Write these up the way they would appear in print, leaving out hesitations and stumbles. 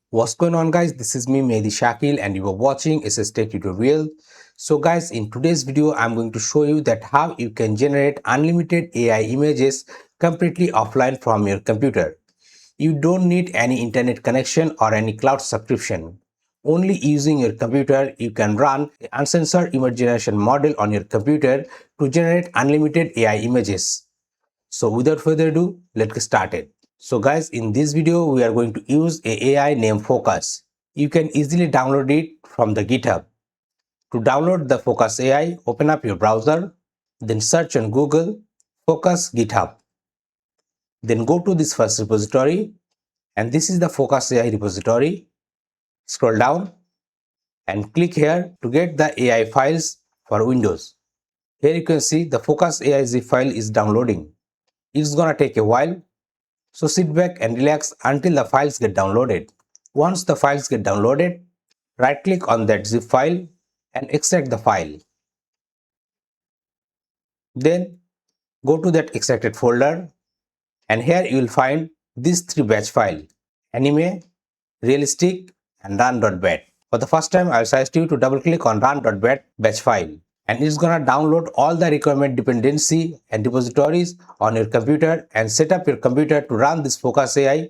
What's going on, guys? This is me, Mehdi Shakil, and you are watching SSTec tutorial. So guys, in today's video I'm going to show you that how you can generate unlimited AI images completely offline from your computer. You don't need any internet connection or any cloud subscription. Only using your computer you can run an uncensored image generation model on your computer to generate unlimited AI images. So without further ado, let's get started. So guys, in this video we are going to use a AI named Fooocus. You can easily download it from the GitHub. To download the Fooocus AI, open up your browser, then search on Google Fooocus GitHub. Then go to this first repository, and this is the Fooocus AI repository. Scroll down and click here to get the AI files for Windows. Here you can see the Fooocus AI zip file is downloading. It's gonna take a while. So sit back and relax until the files get downloaded. Once the files get downloaded, right click on that zip file and extract the file. Then go to that extracted folder, and here you will find these three batch files: anime, realistic and run.bat. For the first time I will suggest you to double click on run.bat batch file, and it's gonna download all the requirement dependency and repositories on your computer and set up your computer to run this Fooocus AI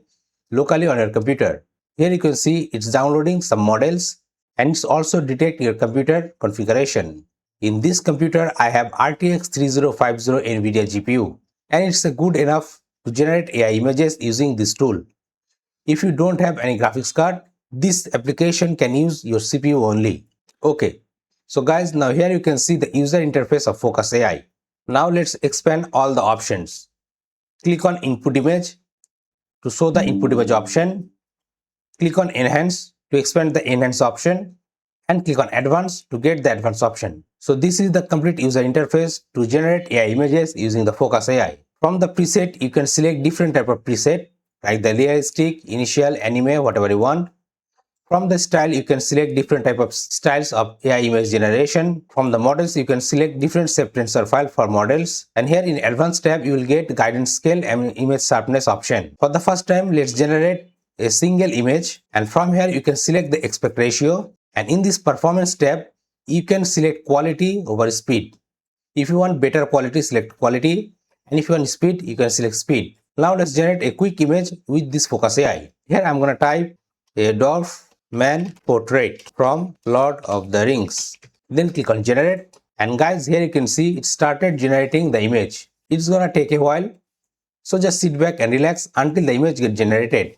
locally on your computer. Here you can see it's downloading some models, and it's also detect your computer configuration. In this computer I have RTX 3050 NVIDIA GPU, and it's good enough to generate AI images using this tool. If you don't have any graphics card, this application can use your CPU only. Okay, so guys, now here you can see the user interface of Fooocus AI. Now let's expand all the options. Click on input image to show the input image option. Click on enhance to expand the enhance option, and click on advanced to get the advanced option. So this is the complete user interface to generate AI images using the Fooocus AI. From the preset you can select different type of preset like the realistic, initial, anime, whatever you want. From the style you can select different type of styles of AI image generation. From the models you can select different shape tensor file for models, and here in advanced tab you will get guidance scale and image sharpness option. For the first time let's generate a single image, and from here you can select the aspect ratio, and in this performance tab you can select quality over speed. If you want better quality, select quality, and if you want speed you can select speed. Now let's generate a quick image with this Fooocus AI. Here I'm gonna type a dwarf man portrait from Lord of the Rings. Then click on generate, and guys, here you can see it started generating the image. It's gonna take a while, so just sit back and relax until the image gets generated.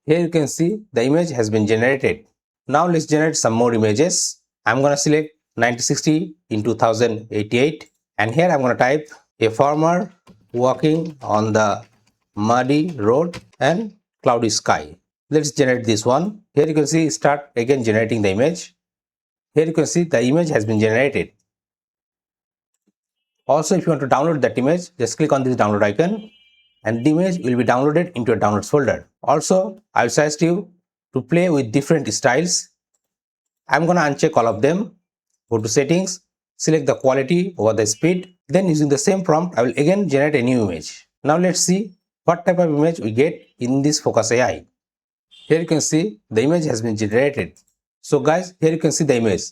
Here you can see the image has been generated. Now let's generate some more images. I'm gonna select 1960 in 2088, and here I'm gonna type a farmer walking on the muddy road and cloudy sky. Let's generate this one. Here you can see start again generating the image. Here you can see the image has been generated. Also, if you want to download that image, just click on this download icon, and the image will be downloaded into a downloads folder. Also, I will suggest you to play with different styles. I'm gonna uncheck all of them. Go to settings, select the quality over the speed. Then using the same prompt, I will again generate a new image. Now let's see what type of image we get in this Fooocus AI. Here you can see the image has been generated. So guys, here you can see the image.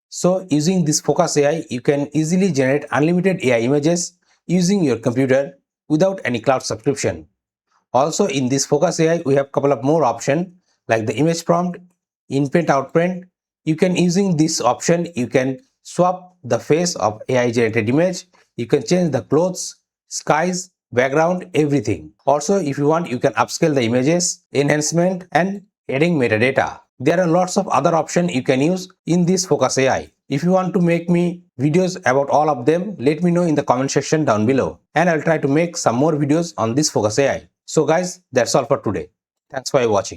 So using this Fooocus AI, you can easily generate unlimited AI images using your computer without any cloud subscription. Also in this Fooocus AI, we have couple of more options like the image prompt, in-print, out-print. You can using this option, you can swap the face of AI generated image. You can change the clothes, skies, background, everything. Also, if you want, you can upscale the images, enhancement, and adding metadata. There are lots of other options you can use in this Fooocus AI. If you want to make me videos about all of them, let me know in the comment section down below, and I'll try to make some more videos on this Fooocus AI. So guys, that's all for today. Thanks for watching.